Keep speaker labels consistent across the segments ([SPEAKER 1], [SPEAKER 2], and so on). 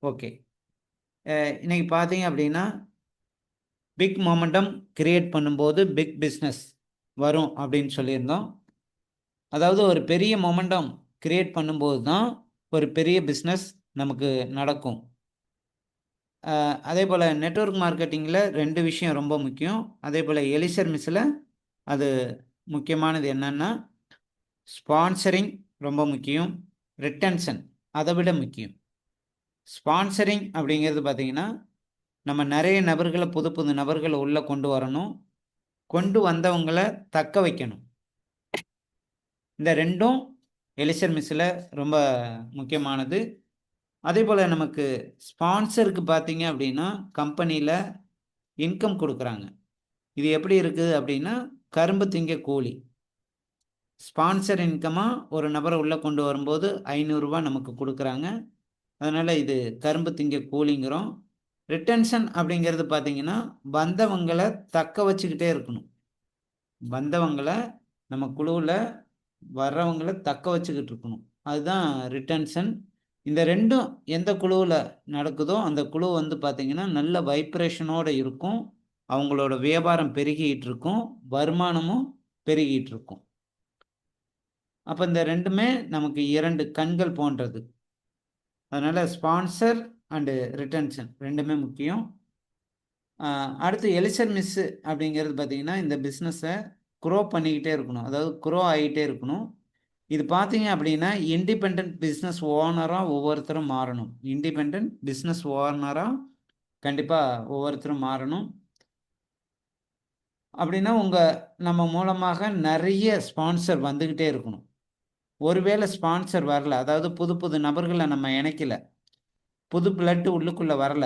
[SPEAKER 1] Okay. இன்னைக்கு பார்த்தீங்க அப்படின்னா, பிக் மொமெண்டம் கிரியேட் பண்ணும்போது பிக் பிஸ்னஸ் வரும் அப்படின்னு சொல்லியிருந்தோம். அதாவது ஒரு பெரிய மொமெண்டம் கிரியேட் பண்ணும்போது தான் ஒரு பெரிய பிஸ்னஸ் நமக்கு நடக்கும். அதேபோல் நெட்வொர்க் மார்க்கெட்டிங்கில் 2 விஷயம் ரொம்ப முக்கியம். அதேபோல் எலிசர் மிஸ்ஸில் அது முக்கியமானது என்னன்னா, ஸ்பான்சரிங் ரொம்ப முக்கியம். ரிட்டன்ஷன் அதை விட முக்கியம். ஸ்பான்சரிங் அப்படிங்கிறது பார்த்தீங்கன்னா, நம்ம நிறைய நபர்களை புது புது நபர்களை உள்ளே கொண்டு வரணும். கொண்டு வந்தவங்கள தக்க வைக்கணும். இந்த 2ம் எலிசர் மிஸ்ஸில் ரொம்ப முக்கியமானது. அதேபோல் நமக்கு ஸ்பான்சருக்கு பார்த்தீங்க அப்படின்னா, கம்பெனியில் இன்கம் கொடுக்குறாங்க. இது எப்படி இருக்குது அப்படின்னா, கரும்பு திங்க கூலி. ஸ்பான்சர் இன்கமாக ஒரு நபரை உள்ளே கொண்டு வரும்போது ரூ. 500 நமக்கு கொடுக்குறாங்க. அதனால் இது கரும்பு திங்க கூலிங்கிறோம். ரிட்டன்ஷன் அப்படிங்கிறது பார்த்தீங்கன்னா, வந்தவங்களை தக்க வச்சுக்கிட்டே இருக்கணும். வந்தவங்கள நம்ம குழுவில் வர்றவங்கள தக்க வச்சுக்கிட்டு இருக்கணும். அதுதான் ரிட்டன்ஷன். இந்த 2ம் எந்த குழுவில் நடக்குதோ அந்த குழு வந்து பார்த்தீங்கன்னா, நல்ல வைப்ரேஷனோட இருக்கும். அவங்களோட வியாபாரம் பெருகிட்டு இருக்கும். வருமானமும் பெருகிட்டு இருக்கும். அப்போ இந்த 2மே நமக்கு 2 கண்கள் போன்றது. அதனால ஸ்பான்சர் அண்டு ரிட்டன்ஷன் 2மே முக்கியம். அடுத்து எலிசர் மிஸ் அப்படிங்கிறது பார்த்தீங்கன்னா, இந்த பிஸ்னஸை க்ரோ பண்ணிக்கிட்டே இருக்கணும். அதாவது க்ரோ ஆகிட்டே இருக்கணும். இது பார்த்தீங்க அப்படின்னா, இண்டிபெண்டன்ட் பிஸ்னஸ் ஓனராக ஒவ்வொருத்தரும் மாறணும். இண்டிபெண்டன்ட் பிஸ்னஸ் ஓனராக கண்டிப்பாக ஒவ்வொருத்தரும் மாறணும். அப்படின்னா நம்ம மூலமாக நிறைய ஸ்பான்சர் வந்துக்கிட்டே இருக்கணும். ஒருவேளை ஸ்பான்சர் வரல, அதாவது புது புது நபர்களை நம்ம இணைக்கல, புது பிளட்டு உள்ளுக்குள்ளே வரல,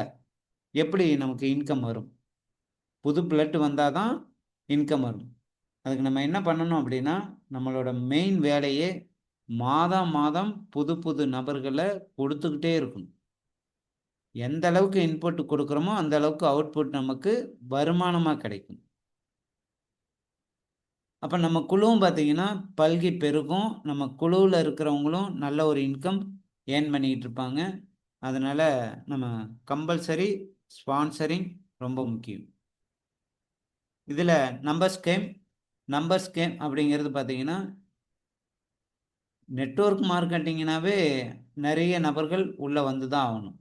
[SPEAKER 1] எப்படி நமக்கு இன்கம் வரும்? புது பிளட் வந்தால் தான் இன்கம் வரும். அதுக்கு நம்ம என்ன பண்ணணும் அப்படின்னா, நம்மளோட மெயின் வேலையே மாதம் மாதம் புது புது நபர்களை கொடுத்துக்கிட்டே இருக்கணும். எந்த அளவுக்கு இன்புட் கொடுக்குறோமோ அந்த அளவுக்கு அவுட்புட் நமக்கு வருமானமாக கிடைக்கும். அப்போ நம்ம குழுவும் பார்த்தீங்கன்னா பல்கி பெருகும். நம்ம குழுவில் இருக்கிறவங்களும் நல்ல ஒரு இன்கம் ஏர்ன் பண்ணிக்கிட்டு இருப்பாங்க. அதனால் நம்ம கம்பல்சரி ஸ்பான்சரிங் ரொம்ப முக்கியம். இதில் நம்பர்ஸ் கேம் அப்படிங்கிறது பார்த்தீங்கன்னா, நெட்வொர்க் மார்க்கெட்டிங்னாவே நிறைய நபர்கள் உள்ளே வந்து தான் ஆகணும்.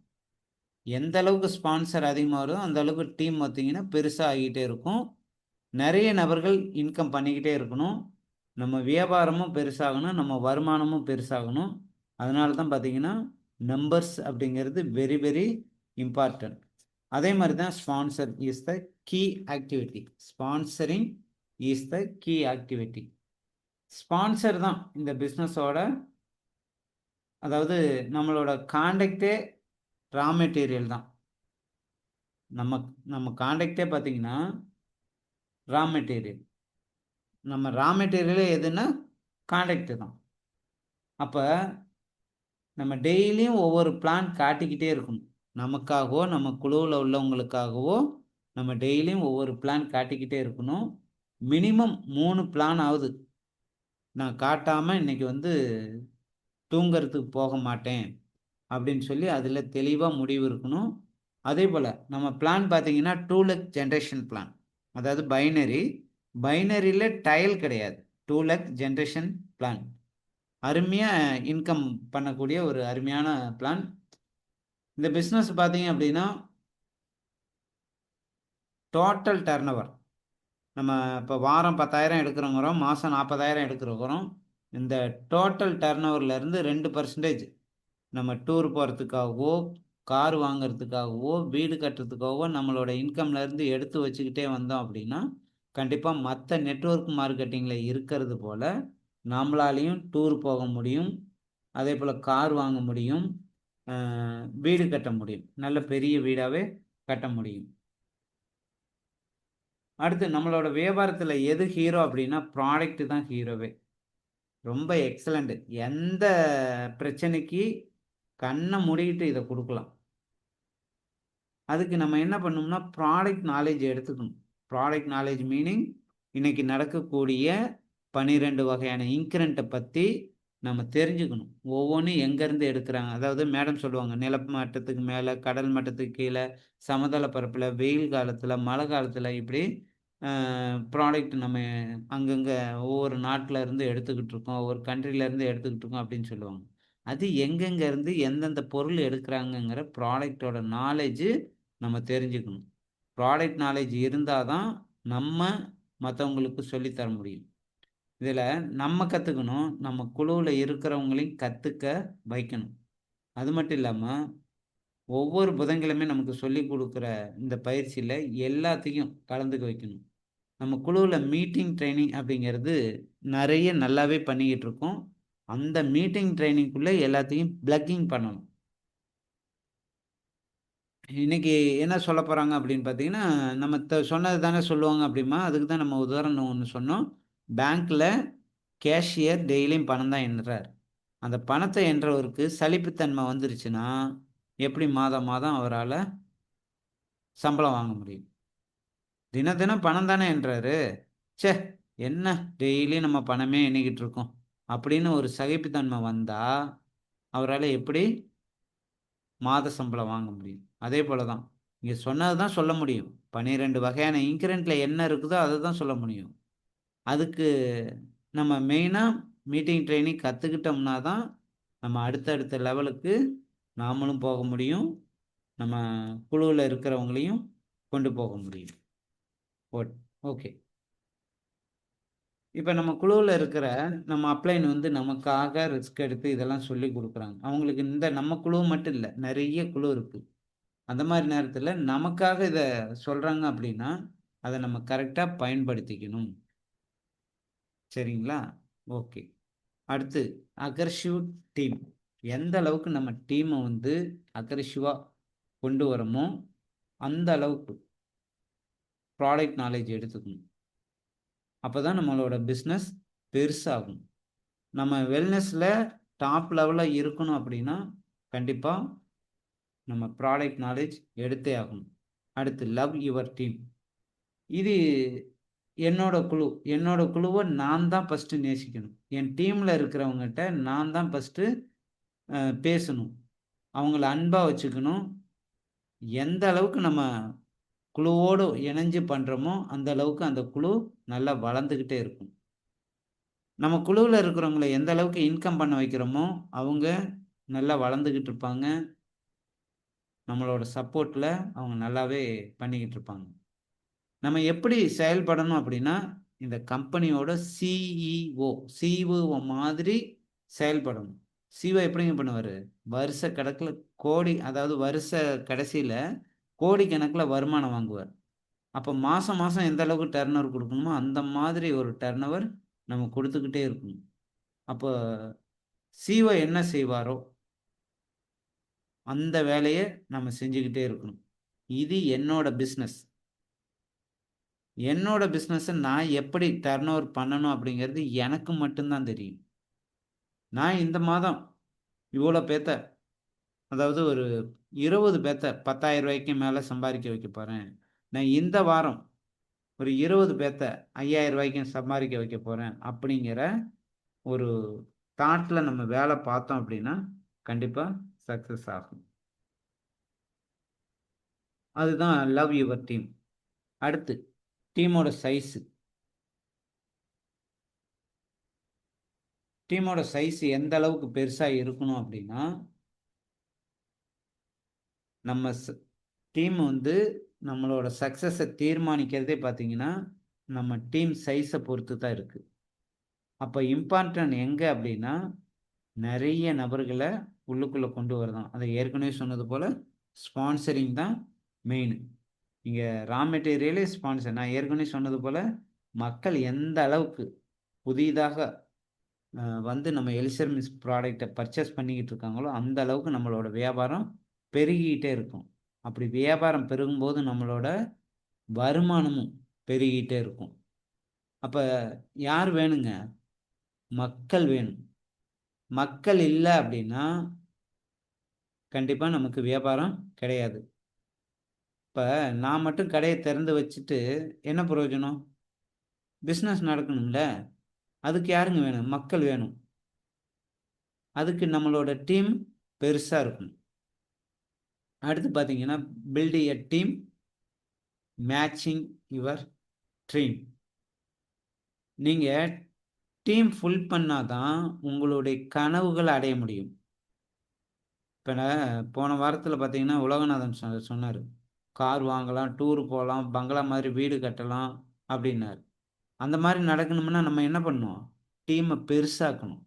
[SPEAKER 1] எந்த அளவுக்கு ஸ்பான்சர் அதிகமாக வருதோ அந்த அளவுக்கு டீம் பார்த்தீங்கன்னா பெருசாக ஆகிட்டே இருக்கும். நிறைய நபர்கள் இன்கம் பண்ணிக்கிட்டே இருக்கணும். நம்ம வியாபாரமும் பெருசாகணும், நம்ம வருமானமும் பெருசாகணும். அதனால தான் பார்த்தீங்கன்னா, நம்பர்ஸ் அப்படிங்கிறது வெரி வெரி இம்பார்ட்டன்ட். அதே மாதிரி தான் sponsor is the key activity. Sponsoring is the key activity. Sponsor தான் இந்த பிஸ்னஸோட, அதாவது நம்மளோட கான்டாக்டே ரா மெட்டீரியல் தான். நம்ம கான்டாக்டே பார்த்தீங்கன்னா ரா மெட்டீரியல். நம்ம ரா மெட்டீரியலே எதுன்னா கான்டாக்ட் தான். அப்போ நம்ம டெய்லியும் ஒவ்வொரு பிளான் காட்டிக்கிட்டே இருக்கணும். நமக்காகவோ நம்ம குழுவில் உள்ளவங்களுக்காகவோ நம்ம டெய்லியும் ஒவ்வொரு பிளான் காட்டிக்கிட்டே இருக்கணும். மினிமம் 3 பிளான் ஆகுது நான் காட்டாமல் இன்னைக்கு வந்து தூங்கிறதுக்கு போக மாட்டேன் அப்படின்னு சொல்லி அதில் தெளிவாக முடிவு இருக்கணும். அதே போல் நம்ம பிளான் பார்த்தீங்கன்னா 2 lakh ஜென்ரேஷன் பிளான். அதாவது பைனரியில் டைல் கிடையாது. 2 lakh ஜென்ரேஷன் பிளான். அருமையாக இன்கம் பண்ணக்கூடிய ஒரு அருமையான பிளான். இந்த பிஸ்னஸ் பார்த்தீங்க அப்படின்னா, டோட்டல் டர்ன்ஓவர் நம்ம இப்போ வாரம் 10,000 எடுக்கிறோங்கிறோம், மாதம் 40,000 எடுக்கிறோம். இந்த டோட்டல் டர்ன்ஓவர்லேருந்து 2% நம்ம டூர் போகிறதுக்காகவோ, கார் வாங்கிறதுக்காகவோ, வீடு கட்டுறதுக்காகவோ நம்மளோட இன்கம்லேருந்து எடுத்து வச்சுக்கிட்டே வந்தோம் அப்படின்னா, கண்டிப்பாக மற்ற நெட்வொர்க் மார்க்கெட்டிங்கில் இருக்கிறது போல் நம்மளாலையும் டூர் போக முடியும். அதே போல் கார் வாங்க முடியும், வீடு கட்ட முடியும். நல்ல பெரிய வீடாகவே கட்ட முடியும். அடுத்து நம்மளோட வியாபாரத்தில் எது ஹீரோ அப்படின்னா, ப்ராடக்ட் தான் ஹீரோவே. ரொம்ப எக்ஸலண்ட். எந்த பிரச்சனைக்கு கண்ணை மூடிக்கிட்டு இதை கொடுக்கலாம். அதுக்கு நம்ம என்ன பண்ணணும்னா, ப்ராடக்ட் நாலேஜ் எடுத்துக்கணும். ப்ராடக்ட் நாலேஜ் மீனிங் இன்னைக்கு நடக்கக்கூடிய 12 வகையான இன்க்ரண்ட்டை பற்றி நம்ம தெரிஞ்சுக்கணும். ஒவ்வொன்னும் எங்கேருந்து எடுக்குறாங்க. அதாவது மேடம் சொல்லுவாங்க, நில மட்டத்துக்கு மேல, கடல் மட்டத்துக்கு கீழ, சமதள பரப்புல, வெயில் காலத்துல, மழை காலத்துல இப்படி அ ப்ராடக்ட் நம்ம அங்கங்க ஒவ்வொரு நாட்ல இருந்து எடுத்துக்கிட்டு இருக்கோம். ஒவ்வொரு கண்ட்ரில இருந்து எடுத்துக்கிட்டு இருக்கோம் அப்படின்னு சொல்லுவாங்க. அது எங்கெங்க இருந்து எந்தெந்த பொருள் எடுக்குறாங்கங்கிற ப்ராடக்ட்டோட நாலேட்ஜ் நம்ம தெரிஞ்சுக்கணும். ப்ராடக்ட் நாலேட்ஜ் இருந்தா தான் நம்ம மத்தவங்களுக்கு சொல்லி தர முடியும். இதில நம்ம கத்துக்கணும். நம்ம குழுவுல இருக்கிறவங்களையும் கத்துக்க வைக்கணும். அது மட்டும் இல்லாம, ஒவ்வொரு புதன்கிழமையும் நமக்கு சொல்லிக் குடுக்குற இந்த பயிற்சியில எல்லாத்தையும் கலந்துக்க வைக்கணும். நம்ம குழுவுல மீட்டிங் ட்ரெய்னிங் அப்படிங்கிறது நெறைய நல்லாவே பண்ணிக்கிட்டு இருக்கோம். அந்த மீட்டிங் ட்ரெய்னிங்குள்ள எல்லாத்தையும் பிளக்கிங் பண்ணணும். இன்னைக்கு என்ன சொல்லப் போறாங்க அப்படின்னு பார்த்தீங்கன்னா, நம்ம சொன்னது தானே சொல்லுவாங்க அப்படிம்பா. அதுக்கு தான் நம்ம உதாரணம் ஒண்ணு சொன்னோம். பேங்க்ல கேஷியர் டெய்லியும் பணம் தான் எண்ணுறாரு. அந்த பணத்த எண்றவருக்கு சலிப்புத்தன்மை வந்துருச்சுன்னா, எப்படி மாதம் மாதம் அவரால சம்பளம் வாங்க முடியும்? தினம் தினம் பணம் தானே எண்றாரு. ச்சே! என்ன டெய்லியும் நம்ம பணமே எண்ணிக்கிட்டு இருக்கோம். அப்படின்னு ஒரு சகிப்புத்தன்மை வந்தா, அவரால எப்படி மாத சம்பளம் வாங்க முடியும்? அதே போல தான். இங்க சொன்னது தான் சொல்ல முடியும். 12 வகையான இன்கிரிடியன்ட்ல என்ன இருக்குதோ அத தான் சொல்ல முடியும். அதுக்கு நம்ம மெயினா மீட்டிங் ட்ரெய்னிங் கத்துக்கிட்டோம்னா தான், நம்ம அடுத்த லெவலுக்கு நாமளும் போக முடியும். நம்ம குழுவுல இருக்கிறவங்களையும் கொண்டு போக முடியும். ஓட் ஓகே. இப்ப நம்ம குழுவுல இருக்கிற நம்ம அப்ளைன் வந்து நமக்காக ரிஸ்க் எடுத்து இதெல்லாம் சொல்லிக் குடுக்குறாங்க. அவங்களுக்கு இந்த நம்ம குழு மட்டும் இல்ல. நெறைய குழு இருக்கு. அந்த மாரி நேரத்தில நமக்காக இத சொல்றாங்க அப்டின்னா, அத நம்ம கரெக்ட்டா பயன்படுத்திக்கணும். சரிங்களா? ஓகே. அடுத்து அக்ரசிவ் டீம். எந்த அளவுக்கு நம்ம டீம வந்து அக்ரசிவா கொண்டு வரோமோ, அந்த அளவுக்கு ப்ராடக்ட் நாலேட்ஜ் எடுத்துக்கணும். அப்பதான் நம்மளோட பிசினஸ் பெருசாகும். நம்ம வெல்னஸ்ல டாப் லெவல்ல இருக்கணும் அப்படின்னா, கண்டிப்பா நம்ம ப்ராடக்ட் நாலேட்ஜ் எடுத்தே ஆகணும். அடுத்து லவ் யுவர் டீம். இது என்னோட குழு. என்னோட குழுவ நான் தான் ஃபர்ஸ்ட்டு நேசிக்கணும். என் டீம்ல இருக்கிறவங்கட்ட நான் தான் ஃபர்ஸ்ட்டு பேசணும். அவங்கள அன்பா வச்சுக்கணும். எந்த அளவுக்கு நம்ம குழுவோடு இணைஞ்சு பண்றோமோ, அந்த அளவுக்கு அந்த குழு நல்லா வளர்ந்துகிட்டே இருக்கும். நம்ம குழுவுல இருக்கிறவங்கள எந்த அளவுக்கு இன்கம் பண்ண வைக்கிறோமோ, அவங்க நல்லா வளர்ந்துகிட்டு இருப்பாங்க. நம்மளோட சப்போர்ட்ல அவங்க நல்லாவே பண்ணிக்கிட்டு இருப்பாங்க. நம்ம எப்படி செயல்படணும் அப்படின்னா, இந்த கம்பெனியோட சிஇஓ மாதிரி செயல்படணும். சிஇஓ எப்படிங்க பண்ணுவாரு? வருஷ கணக்குல அதாவது வருஷ கடைசியில கோடிக்கணக்குல வருமானம் வாங்குவார். அப்ப மாசம் மாசம் எந்த அளவுக்கு டர்ன் ஓவர் குடுக்கணுமோ, அந்த மாதிரி ஒரு டர்ன் ஓவர் நம்ம குடுத்துக்கிட்டே இருக்கணும். அப்ப சிஇஓ என்ன செய்வாரோ, அந்த வேலைய நம்ம செஞ்சுகிட்டே இருக்கணும். இது என்னோட பிசினஸ். என்னோட பிசினஸ நான் எப்படி டர்ன் ஓவர் பண்ணணும் அப்படிங்கிறது எனக்கு மட்டும் தான் தெரியும். நான் இந்த மாதம் இவ்வளோ பேத்த, அதாவது ஒரு 20 பேத்த ரூ. 10,000க்கு மேல சம்பாரிக்க வைக்க போறேன். நான் இந்த வாரம் ஒரு 20 பேத்த ரூ. 5,000க்கு சம்பாரிக்க வைக்க போறேன். அப்படிங்கிற ஒரு தாட்ல நம்ம வேலை பார்த்தோம் அப்படின்னா, கண்டிப்பா சக்சஸ் ஆகும். அதுதான் லவ் யுவர் டீம். அடுத்து டீமோட சைஸ். டீமோட சைஸ் எந்த அளவுக்கு பெருசா இருக்கணும் அப்படின்னா, நம்ம டீம் வந்து நம்மளோட சக்சஸ தீர்மானிக்கிறதே பார்த்தீங்கன்னா, நம்ம டீம் சைஸ பொறுத்து தான் இருக்கு. அப்ப இம்பார்ட்டன்ட் எங்க அப்படின்னா, நெறைய நபர்கள உள்ளுக்குள்ள கொண்டு வரதான். அத ஏற்கனவே சொன்னது போல ஸ்பான்சரிங் தான் மெயின். இங்க ரா மெட்டீரியலே ஸ்பான்சர். நான் ஏற்கனவே சொன்னது போல, மக்கள் எந்த அளவுக்கு புதிதாக வந்து நம்ம எலிசர் மிஸ் ப்ராடக்ட்ட பர்ச்சேஸ் பண்ணிக்கிட்டு இருக்காங்களோ, அந்த அளவுக்கு நம்மளோட வியாபாரம் பெருகிட்டே இருக்கும். அப்படி வியாபாரம் பெருகும்போது நம்மளோட வருமானமும் பெருகிட்டே இருக்கும். அப்ப யார் வேணுங்க? மக்கள் வேணும். மக்கள் இல்ல அப்படின்னா, கண்டிப்பா நமக்கு வியாபாரம் கிடையாது. இப்ப நான் மட்டும் கடைய திறந்து வச்சுட்டு என்ன பிரயோஜனம்? பிசினஸ் நடக்கணும்ல. அதுக்கு யாருங்க வேணும்? மக்கள் வேணும். அதுக்கு நம்மளோட டீம் பெருசாக இருக்கணும். அடுத்து பார்த்தீங்கன்னா, build a team matching your dream. நீங்கள் டீம் ஃபுல் பண்ணாதான் உங்களுடைய கனவுகளை அடைய முடியும். இப்போ போன வாரத்தில் பார்த்தீங்கன்னா, உலகநாதன் சொன்னார், கார் வாங்கலாம், டூர் போகலாம், பங்களா மாதிரி வீடு கட்டலாம் அப்படின்னாரு. அந்த மாதிரி நடக்கணும்னா நம்ம என்ன பண்ணணும்? டீமை பெருசாக்கணும்.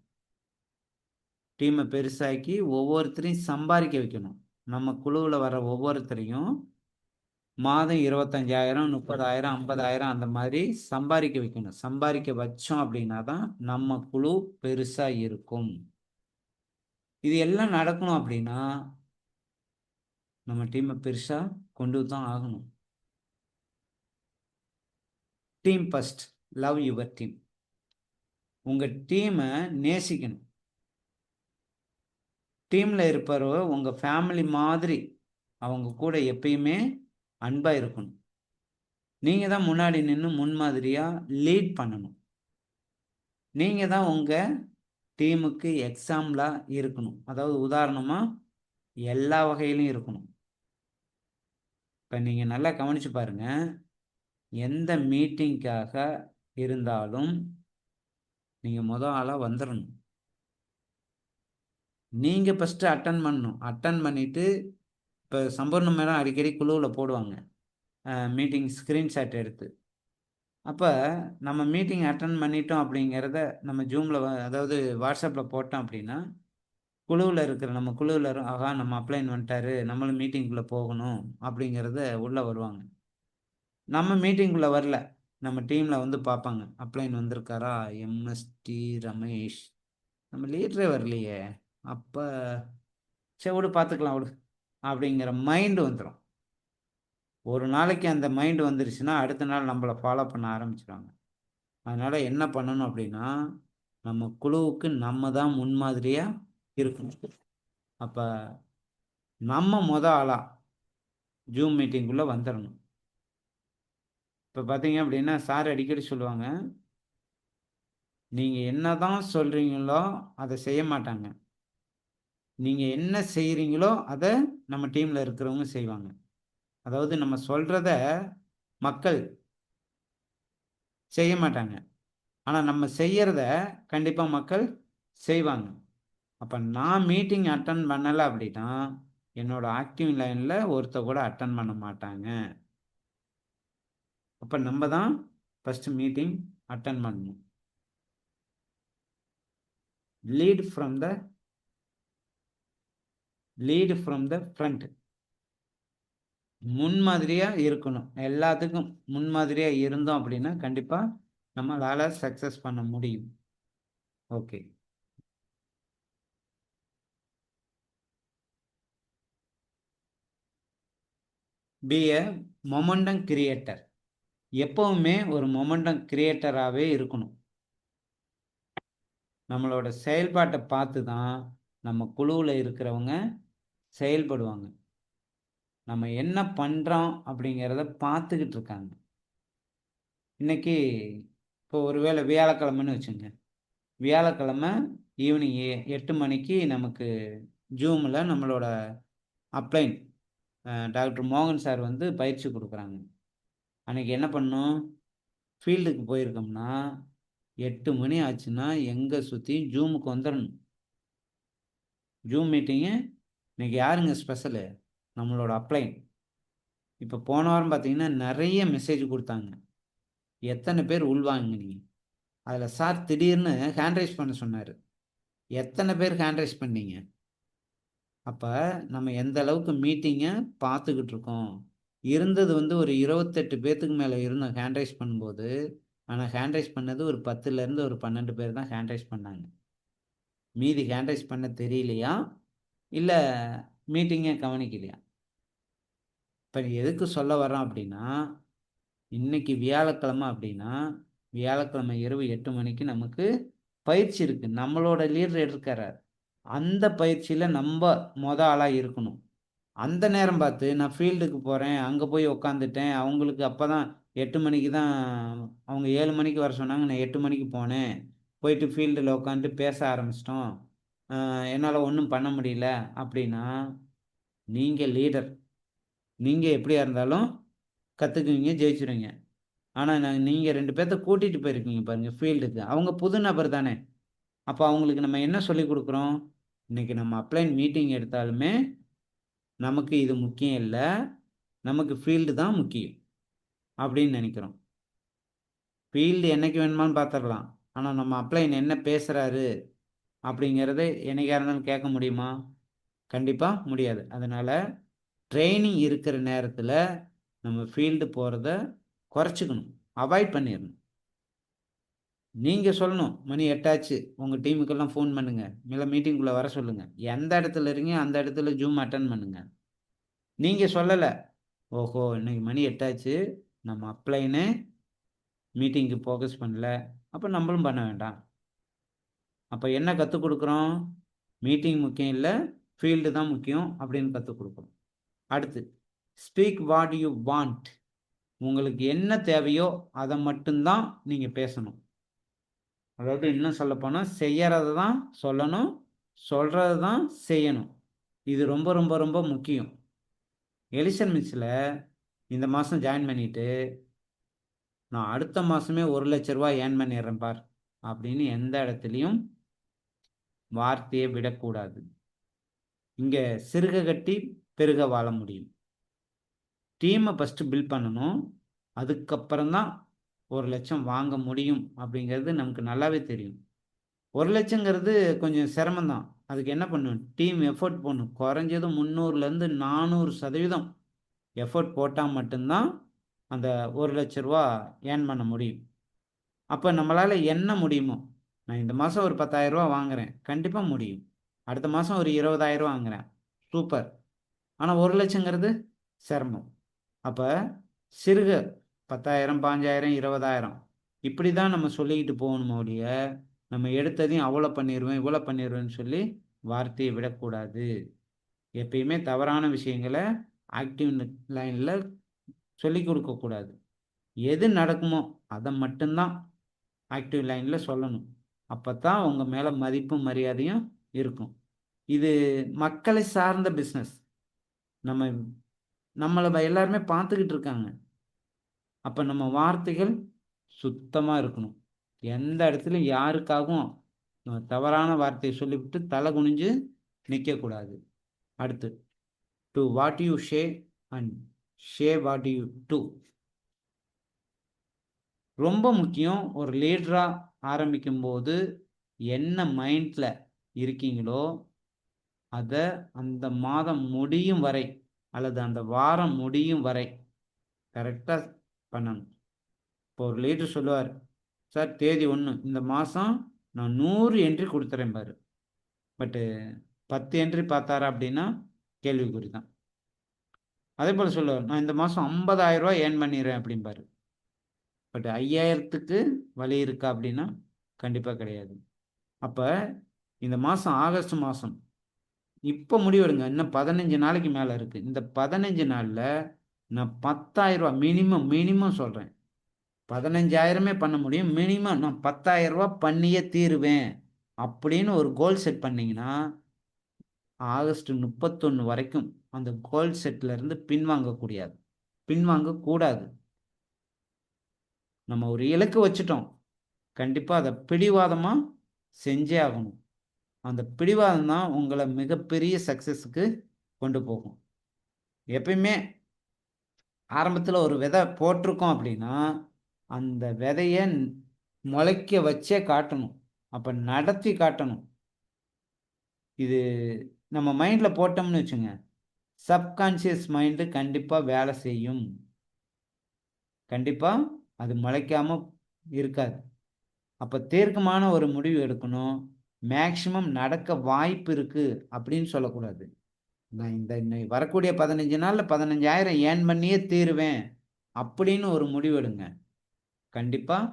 [SPEAKER 1] டீமை பெருசாக்கி ஒவ்வொருத்தரையும் சம்பாதிக்க வைக்கணும். நம்ம குழுவில் வர ஒவ்வொருத்தரையும் மாதம் 25,000, 30,000, 50,000 அந்த மாதிரி சம்பாதிக்க வைக்கணும். சம்பாதிக்க வச்சோம் அப்படின்னா தான் நம்ம குழு பெருசாக இருக்கும். இது எல்லாம் நடக்கணும் அப்படின்னா நம்ம டீமை பெருசாக கொண்டு தான் ஆகணும். Team first, love your team. உங்கள் டீமை நேசிக்கணும். டீமில் இருப்பவங்க உங்கள் ஃபேமிலி மாதிரி அவங்க கூட எப்பயுமே அன்பாக இருக்கணும். நீங்கள் தான் முன்னாடி நின்று முன்மாதிரியாக லீட் பண்ணணும். நீங்கள் தான் உங்கள் டீமுக்கு எக்ஸாம்பிளாக இருக்கணும். அதாவது உதாரணமாக எல்லா வகையிலும் இருக்கணும். இப்போ நீங்கள் நல்லா கவனித்து பாருங்கள், எந்த மீட்டிங்காக இருந்தாலும் நீங்கள் முதல் ஆளாக வந்துடணும். நீங்கள் ஃபஸ்ட்டு அட்டன் பண்ணணும். அட்டன் பண்ணிவிட்டு இப்போ சம்பூர்ண மேடம் அடிக்கடி குழுவில் போடுவாங்க மீட்டிங் ஸ்க்ரீன்ஷாட் எடுத்து. அப்போ நம்ம மீட்டிங் அட்டன் பண்ணிட்டோம் அப்படிங்கிறத நம்ம ஜூமில் அதாவது வாட்ஸ்அப்பில் போட்டோம் அப்படின்னா, குழுவில் இருக்கிற நம்ம குழுவில் ஆகா நம்ம அப்ளைன் வந்துட்டாரு, நம்மளும் மீட்டிங்குள்ளே போகணும் அப்படிங்கிறத உள்ளே வருவாங்க. நம்ம மீட்டிங்குள்ளே வரல, நம்ம டீமில் வந்து பார்ப்பாங்க, அப்ளைன் வந்திருக்காரா, எம்எஸ்டி ரமேஷ், நம்ம லீடரே வரலையே, அப்போ சரி விடு பார்த்துக்கலாம் விடு அப்படிங்கிற மைண்டு வந்துடும். ஒரு நாளைக்கு அந்த மைண்டு வந்துருச்சுன்னா அடுத்த நாள் நம்மளை ஃபாலோ பண்ண ஆரம்பிச்சிடுவாங்க. அதனால் என்ன பண்ணணும் அப்படின்னா, நம்ம குழுவுக்கு நம்ம தான் முன்மாதிரியாக இருக்கணும். அப்போ நம்ம ஆளாக ஜூம் மீட்டிங்குள்ளே வந்துடணும். இப்போ பார்த்தீங்க அப்படின்னா சார் அடிக்கடி சொல்லுவாங்க, நீங்கள் என்ன தான் சொல்கிறீங்களோ அதை செய்ய மாட்டாங்க, நீங்கள் என்ன செய்கிறீங்களோ அதை நம்ம டீமில் இருக்கிறவங்க செய்வாங்க. அதாவது நம்ம சொல்கிறத மக்கள் செய்ய மாட்டாங்க, ஆனால் நம்ம செய்கிறத கண்டிப்பாக மக்கள் செய்வாங்க. அப்போ நான் மீட்டிங் அட்டன் பண்ணலை அப்படின்னா என்னோட ஆக்டிவ் லைனில் ஒருத்தர் கூட அட்டன் பண்ண மாட்டாங்க. அப்போ நம்ம தான் ஃபஸ்ட்டு மீட்டிங் அட்டன் பண்ணணும். Lead from the front. முன்மாதிரியாக இருக்கணும். எல்லாத்துக்கும் முன்மாதிரியாக இருந்தோம் அப்படின்னா கண்டிப்பாக நம்மளால் சக்ஸஸ் பண்ண முடியும். ஓகே. பி எ மொமெண்டம் கிரியேட்டர். எப்பவுமே ஒரு மொமெண்டம் கிரியேட்டராகவே இருக்கணும். நம்மளோட செயல்பாட்டை பார்த்து தான் நம்ம குழுவில் இருக்கிறவங்க செயல்படுவாங்க. நம்ம என்ன பண்ணுறோம் அப்படிங்கிறத பார்த்துக்கிட்டு இருக்காங்க. இன்னைக்கு இப்போ ஒரு வேளை வியாழக்கிழமைன்னு வச்சுங்க, வியாழக்கிழமை ஈவினிங் 8 மணிக்கு நமக்கு ஜூமில் நம்மளோட அப்ளைன் டாக்டர் மோகன் சார் வந்து பயிற்சி கொடுக்குறாங்க. அன்றைக்கி என்ன பண்ணணும், ஃபீல்டுக்கு போயிருக்கோம்னா 8 மணி ஆச்சுன்னா எங்கே சுற்றியும் ஜூமுக்கு வந்துடணும். ஜூம் மீட்டிங்கு இன்றைக்கி யாருங்க ஸ்பெஷலு, நம்மளோட அப்ளைன். இப்போ போன வாரம் பார்த்தீங்கன்னா நிறைய மெசேஜ் கொடுத்தாங்க, எத்தனை பேர் உள்வாங்கினீங்க. அதில் சார் திடீர்னு ஹேண்ட் ரைஸ் பண்ண சொன்னார். எத்தனை பேர் ஹேண்ட் ரைஸ் பண்ணீங்க? அப்போ நம்ம எந்த அளவுக்கு மீட்டிங்கை பார்த்துக்கிட்டு இருக்கோம். இருந்தது வந்து ஒரு 28 பேர்த்துக்கு மேலே இருந்தோம் ஹேண்ட் ரைஸ் பண்ணும்போது. ஆனால் ஹேண்ட் ரைஸ் பண்ணது ஒரு 10லேருந்து ஒரு 12 பேர் தான் ஹேண்ட் ரைஸ் பண்ணாங்க. மீதி ஹேண்ட் ரைஸ் பண்ண தெரியலையா, இல்லை மீட்டிங்கே கவனிக்கலையா? இப்போ எதுக்கு சொல்ல வரோம் அப்படின்னா, இன்னைக்கு வியாழக்கிழமை அப்படின்னா வியாழக்கிழமை இரவு 8 மணிக்கு நமக்கு பயிற்சி இருக்குது. நம்மளோட லீடர் இருக்கார், அந்த பயிற்சியில் நம்ம ஆளாக இருக்கணும். அந்த நேரம் பார்த்து நான் ஃபீல்டுக்கு போகிறேன், அங்கே போய் உக்காந்துட்டேன், அவங்களுக்கு அப்போ தான் 8 மணிக்கு தான், அவங்க 7 மணிக்கு வர சொன்னாங்க, நான் 8 மணிக்கு போனேன், போயிட்டு ஃபீல்டில் உட்காந்துட்டு பேச ஆரம்பிச்சிட்டோம், என்னால் ஒன்றும் பண்ண முடியல அப்படின்னா, நீங்கள் லீடர். நீங்கள் எப்படியா இருந்தாலும் கற்றுக்குவீங்க, ஜெயிச்சிருவீங்க. ஆனால் நீங்கள் 2 பேர்த்த கூட்டிகிட்டு போயிருக்கீங்க பாருங்க ஃபீல்டுக்கு. அவங்க புது நபர் தானே. அப்போ அவங்களுக்கு நம்ம என்ன சொல்லிக் கொடுக்குறோம்? இன்னைக்கு நம்ம அப்ளைன் மீட்டிங் எடுத்தாலுமே நமக்கு இது முக்கியம் இல்லை, நமக்கு ஃபீல்டு தான் முக்கியம் அப்படின்னு நினைக்கிறோம். ஃபீல்டு என்னைக்கு வேணுமான்னு பார்த்துடலாம். ஆனால் நம்ம அப்ளைன் என்ன பேசுகிறாரு அப்படிங்கிறத என்னைக்கா இருந்தாலும் கேட்க முடியுமா? கண்டிப்பாக முடியாது. அதனால் ட்ரைனிங் இருக்கிற நேரத்தில் நம்ம ஃபீல்டு போகிறத குறைச்சிக்கணும், அவாய்ட் பண்ணிடணும். நீங்கள் சொல்லணும், மணி 8 ஆச்சு, உங்கள் டீமுக்கெல்லாம் ஃபோன் பண்ணுங்கள், இல்லை மீட்டிங்குள்ளே வர சொல்லுங்கள். எந்த இடத்துல இருக்கீங்க அந்த இடத்துல ஜூம் அட்டன் பண்ணுங்கள். நீங்கள் சொல்லலை, ஓஹோ இன்னைக்கு மணி 8 ஆச்சு, நம்ம அப்ளைனு மீட்டிங்க்கு ஃபோக்கஸ் பண்ணல, அப்போ நம்மளும் பண்ண வேண்டாம். அப்போ என்ன கற்றுக் கொடுக்குறோம்? மீட்டிங் முக்கியம் இல்லை, ஃபீல்டு தான் முக்கியம் அப்படின்னு கற்றுக் கொடுக்குறோம். அடுத்து, ஸ்பீக் வாட் யூ வாண்ட். உங்களுக்கு என்ன தேவையோ அதை மட்டும்தான் நீங்கள் பேசணும். அதாவது இன்னும் சொல்லப்போனால் செய்யறது தான் சொல்லணும், சொல்கிறது தான் செய்யணும். இது ரொம்ப ரொம்ப ரொம்ப முக்கியம். எலிசன் மிஸ்ஸில் இந்த மாதம் ஜாயின் பண்ணிவிட்டு நான் அடுத்த மாதமே 1,00,000 ரூபா ஏர்ன் பண்ணிடுறேன் பார் அப்படின்னு எந்த இடத்துலையும் வார்த்தையை விடக்கூடாது. இங்கே சிறுக கட்டி பெருக வாழ முடியும். டீமை ஃபஸ்ட்டு பில்ட் பண்ணணும், அதுக்கப்புறம் தான் 1,00,000 வாங்க முடியும் அப்படிங்கிறது நமக்கு நல்லாவே தெரியும். 1,00,000ங்கிறது கொஞ்சம் சிரமம்தான். அதுக்கு என்ன பண்ணணும்? டீம் எஃபோர்ட் போடணும். குறைஞ்சது 300லேருந்து 400% எஃபோர்ட் போட்டால் மட்டும்தான் அந்த 1,00,000 ரூபா ஏர்ன் பண்ண முடியும். அப்போ நம்மளால் என்ன முடியுமோ, நான் இந்த மாதம் ஒரு 10,000 ரூபா வாங்குகிறேன், கண்டிப்பாக முடியும். அடுத்த மாதம் ஒரு 20,000 வாங்குகிறேன், சூப்பர். ஆனால் 1,00,000ங்கிறது சிரமம். அப்போ சிறுக 10,000, 5,000, 20,000 இப்படி தான் நம்ம சொல்லிக்கிட்டு போகணுமோ ஒழிய, நம்ம எடுத்ததையும் அவ்வளோ பண்ணிடுவேன் இவ்வளோ பண்ணிடுவேன்னு சொல்லி வார்த்தையை விடக்கூடாது. எப்பயுமே தவறான விஷயங்களை ஆக்டிவ் லைனில் சொல்லிக் கொடுக்கக்கூடாது. எது நடக்குமோ அதை மட்டும்தான் ஆக்டிவ் லைனில் சொல்லணும். அப்போ தான் உங்கள் மேலே மதிப்பும் மரியாதையும் இருக்கும். இது மக்களை சார்ந்த பிஸ்னஸ். நம்மளை எல்லாருமே பார்த்துக்கிட்டு இருக்காங்க. அப்போ நம்ம வார்த்தைகள் சுத்தமாக இருக்கணும். எந்த இடத்துலையும் யாருக்காகவும் தவறான வார்த்தையை சொல்லிவிட்டு தலை குனிஞ்சு நிற்கக்கூடாது. அடுத்து, டு வாட் யூ ஷே அண்ட் ஷே வாட் யூ டு. ரொம்ப முக்கியம். ஒரு லீடராக ஆரம்பிக்கும்போது என்ன மைண்டில் இருக்கீங்களோ அதை அந்த மாதம் முடியும் வரை அல்லது அந்த வாரம் முடியும் வரை கரெக்டாக பண்ணணும். இப்போ ஒரு லீடர் சொல்லுவார், சார் தேதி 1 இந்த மாதம் நான் 100 என்ட்ரி கொடுத்துறேன் பாரு, பட்டு 10 என்ட்ரி பார்த்தாரா அப்படின்னா கேள்விக்குறி தான். அதே போல் சொல்லுவார், நான் இந்த மாதம் 50,000 ரூபா ஏர்ன் பண்ணிடுறேன் அப்படிம்பாரு, பட் 5,000க்கு வழி இருக்கா அப்படின்னா கண்டிப்பாக கிடையாது. அப்போ இந்த மாதம் ஆகஸ்ட் மாதம் இப்போ முடிவெடுங்க, இன்னும் 15 நாளைக்கு மேலே இருக்குது. இந்த 15 நாளில் நான் 10,000 ரூபா மினிமம் சொல்கிறேன், 15,000மே பண்ண முடியும், மினிமம் நான் 10,000 ரூபா பண்ணியே தீருவேன் அப்படின்னு ஒரு கோல் செட் பண்ணிங்கன்னா ஆகஸ்ட் 31 வரைக்கும் அந்த கோல் செட்டில் இருந்து பின்வாங்கக்கூடாது. நம்ம ஒரு இலக்கு வச்சுட்டோம், கண்டிப்பாக அதை பிடிவாதமாக செஞ்சே ஆகணும். அந்த பிடிவாதம் தான் உங்களை மிகப்பெரிய சக்ஸஸுக்கு கொண்டு போகும். எப்பயுமே ஆரம்பத்தில் ஒரு விதை போட்டிருக்கோம் அப்படின்னா அந்த விதையை முளைக்க வச்சே காட்டணும், அப்போ நடத்தி காட்டணும். இது நம்ம மைண்டில் போட்டோம்னு வச்சுங்க, சப்கான்ஷியஸ் மைண்டு கண்டிப்பாக வேலை செய்யும். கண்டிப்பாக அது முளைக்காமல் இருக்காது. அப்போ தீர்க்கமான ஒரு முடிவு எடுக்கணும். மேக்சிமம் நடக்க வாய்ப்பு இருக்குது அப்படின்னு சொல்லக்கூடாது. நான் இந்த வரக்கூடிய 15 நாளில் 15,000 ஏர்ன் பண்ணியே தீருவேன் அப்படின்னு ஒரு முடிவு எடுங்க, கண்டிப்பாக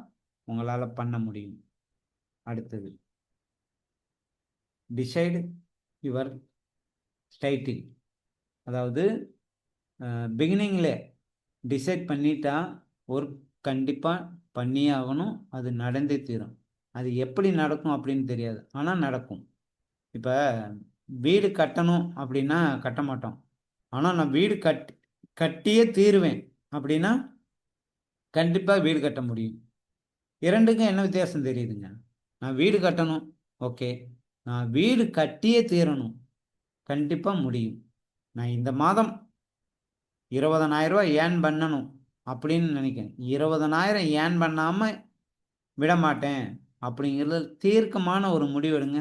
[SPEAKER 1] உங்களால் பண்ண முடியும். அடுத்தது, டிசைடு யுவர் டைட்டில். அதாவது பிகினிங்கில் டிசைட் பண்ணிட்டா ஒர்க் கண்டிப்பாக பண்ணியே ஆகணும், அது நடந்தே தீரும். அது எப்படி நடக்கும் அப்படின்னு தெரியாது, ஆனால் நடக்கும். இப்போ வீடு கட்டணும் அப்படின்னா கட்ட மாட்டோம். ஆனால் நான் வீடு கட்டியே தீருவேன் அப்படின்னா கண்டிப்பாக வீடு கட்ட முடியும். இரண்டுக்கும் என்ன வித்தியாசம் தெரியுதுங்க? நான் வீடு கட்டணும், ஓகே. நான் வீடு கட்டியே தீரணும், கண்டிப்பாக முடியும். நான் இந்த மாதம் 20,000 ரூபாய் ஏர்ன் பண்ணணும் அப்படின்னு நினைக்கிறேன். 20,000 ஏர்ன் பண்ணாமல் விட மாட்டேன் அப்படிங்கிறது தீர்க்கமான ஒரு முடிவெடுங்க.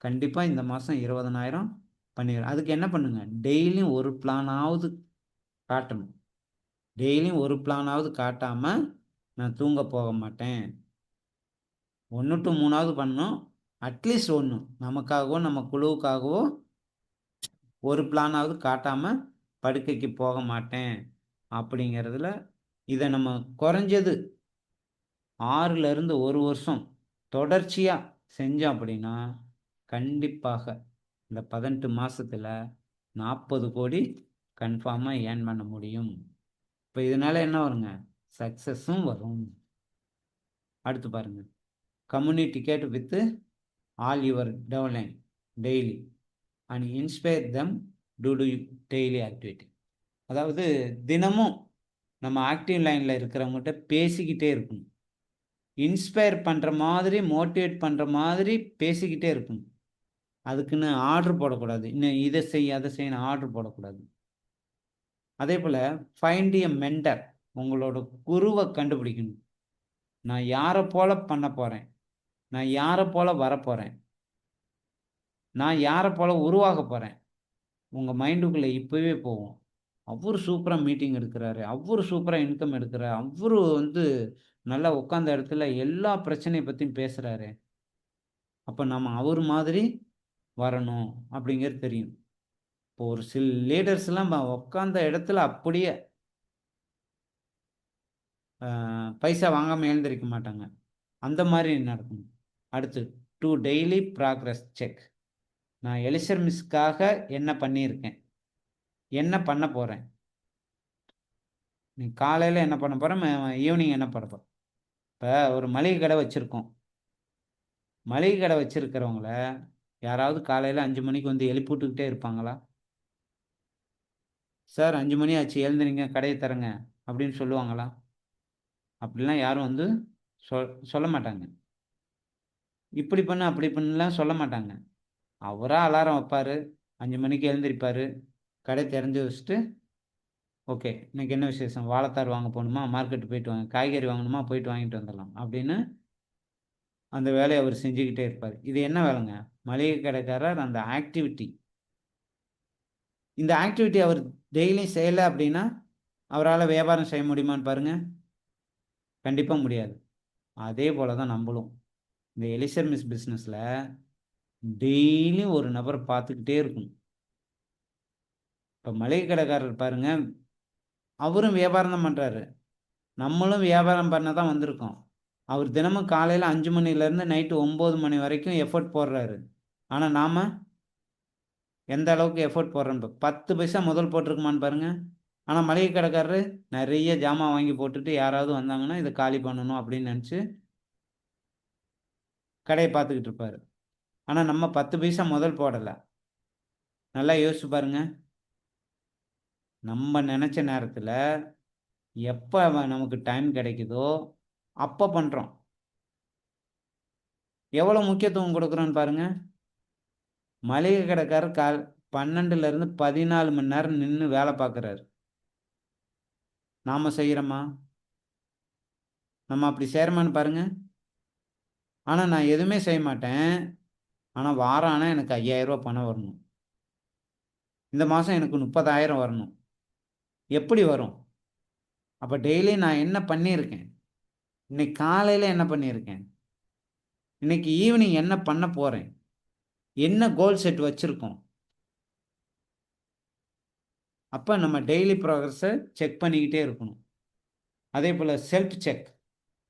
[SPEAKER 1] கண்டிப்பாக இந்த மாதம் 20,000 பண்ணிடுறேன். அதுக்கு என்ன பண்ணுங்க? டெய்லியும் ஒரு பிளானாவது காட்டணும். டெய்லியும் ஒரு பிளானாவது காட்டாமல் நான் தூங்க போக மாட்டேன். 1 to 3ஆவது பண்ணணும். அட்லீஸ்ட் 1 நமக்காகவோ நம்ம குழுவுக்காகவோ ஒரு பிளானாவது காட்டாமல் படுக்கைக்கு போக மாட்டேன் அப்படிங்கிறதுல இதை நம்ம குறைஞ்சது 6லேருந்து 1 வருஷம் தொடர்ச்சியாக செஞ்சோம் அப்படின்னா கண்டிப்பாக இந்த 18 மாதத்தில் 40 கோடி கன்ஃபார்மாக ஏர்ன் பண்ண முடியும். இப்போ இதனால என்ன வருங்க? சக்ஸஸும் வரும். அடுத்து பாருங்க, communicate with all your downline daily and inspire them to daily activity. அதாவது தினமும் நம்ம ஆக்டிவ் லைனில் இருக்கிறவங்ககிட்ட பேசிக்கிட்டே இருக்கணும். இன்ஸ்பயர் பண்ணுற மாதிரி, மோட்டிவேட் பண்ணுற மாதிரி பேசிக்கிட்டே இருக்கணும். அதுக்குன்னு ஆர்டர் போடக்கூடாது. இன்னும் இதை செய் அதை செய்யணும் ஆர்டர் போடக்கூடாது. அதே போல் ஃபைண்ட் எ மென்டர், உங்களோட குருவை கண்டுபிடிக்கணும். நான் யாரை போல பண்ண போகிறேன், நான் யாரை போல வரப்போகிறேன், நான் யாரை போல உருவாக போகிறேன். உங்கள் மைண்டுக்குள்ளே இப்போவே போவோம். அவரு சூப்பராக மீட்டிங் எடுக்கிறாரு, அவரு சூப்பராக இன்கம் எடுக்கிறாரு, அவரு நல்லா உட்காந்த இடத்துல எல்லா பிரச்சனையை பற்றியும் பேசுகிறாரு. அப்போ நம்ம அவர் மாதிரி வரணும் அப்படிங்கிறது தெரியும். இப்போ ஒரு சில லீடர்ஸ்லாம் உட்காந்த இடத்துல அப்படியே பைசா வாங்காமல் எழுந்திருக்க மாட்டாங்க. அந்த மாதிரி நடக்கணும். அடுத்து டெய்லி ப்ராக்ரஸ் செக். நான் எலிசர் மிஸ்க்காக என்ன பண்ணியிருக்கேன், என்ன பண்ண போகிறேன், நீ காலையில் என்ன பண்ண போகிறேன், ஈவினிங் என்ன பண்ண போகிறேன். இப்போ ஒரு மளிகை கடை வச்சுருக்கோம். மளிகை கடை வச்சுருக்கிறவங்கள யாராவது காலையில் 5 மணிக்கு வந்து எழுப்பி விட்டுக்கிட்டே இருப்பாங்களா? சார் 5 மணி ஆச்சு, எழுந்துறீங்க, கடையை தரங்க அப்படின்னு சொல்லுவாங்களா? அப்படிலாம் யாரும் வந்து சொல்ல மாட்டாங்க. இப்படி பண்ணு அப்படி பண்ணுலாம் சொல்ல மாட்டாங்க. அவராக அலாரம் வைப்பார், 5 மணிக்கு எழுந்திருப்பார், கடை திறந்து வச்சுட்டு, ஓகே இன்னைக்கு என்ன விசேஷம், வாழைத்தார் வாங்க போகணுமா, மார்க்கெட்டு போயிட்டு வாங்க, காய்கறி வாங்கணுமா, போயிட்டு வாங்கிட்டு வந்துடலாம் அப்படின்னு அந்த வேலையை அவர் செஞ்சுக்கிட்டே இருப்பார். இது என்ன வேலைங்க? மளிகை கடைக்காரர் அந்த ஆக்டிவிட்டி. இந்த ஆக்டிவிட்டி அவர் டெய்லியும் செய்யலை அப்படின்னா அவரால் வியாபாரம் செய்ய முடியுமான்னு பாருங்கள். கண்டிப்பாக முடியாது. அதே போல் தான் நம்மளும் இந்த எலிசர் மிஸ் பிஸ்னஸில் டெய்லியும் ஒரு நபரை பார்த்துக்கிட்டே இருக்கணும். இப்போ மளிகை கடைக்காரர் பாருங்க, அவரும் வியாபாரம் தான் பண்ணுறாரு, நம்மளும் வியாபாரம் பண்ண தான் வந்திருக்கோம். அவர் தினமும் காலையில் 5 மணிலேருந்து நைட்டு 9 மணி வரைக்கும் எஃபர்ட் போடுறாரு. ஆனால் நாம் எந்த அளவுக்கு எஃபர்ட் போடுறோம்? 10 பைசா முதல் போட்டிருக்குமான்னு பாருங்கள். ஆனால் மளிகை கடைக்காரரு நிறைய ஜாமான் வாங்கி போட்டுட்டு யாராவது வந்தாங்கன்னா இதை காலி பண்ணணும் அப்படின்னு நினச்சி கடையை பார்த்துக்கிட்டு இருப்பார். ஆனால் நம்ம 10 பைசா முதல் போடலை. நல்லா யோசிச்சு பாருங்க. நம்ம நினச்ச நேரத்தில் எப்போ நமக்கு டைம் கிடைக்குதோ அப்போ பண்ணுறோம். எவ்வளோ முக்கியத்துவம் கொடுக்குறோன்னு பாருங்கள். மளிகை கடைக்காரர் 12லேருந்து 14 மணி நேரம் நின்று வேலை பார்க்குறாரு. நாம் செய்கிறோமா? நம்ம அப்படி செய்கிறோமான்னு பாருங்கள். ஆனால் நான் எதுவுமே செய்ய மாட்டேன், ஆனால் வாரம் ஆனால் எனக்கு 5,000 ரூபா பணம் வரணும், இந்த மாதம் எனக்கு 30,000 வரணும். எப்படி வரும்? அப்போ டெய்லி நான் என்ன பண்ணியிருக்கேன், இன்னைக்கு காலையில் என்ன பண்ணியிருக்கேன், இன்னைக்கு ஈவினிங் என்ன பண்ண போகிறேன், என்ன கோல் செட் வச்சுருக்கோம். அப்போ நம்ம டெய்லி ப்ராக்ரஸை செக் பண்ணிக்கிட்டே இருக்கணும். அதே போல் செல்ஃப் செக்.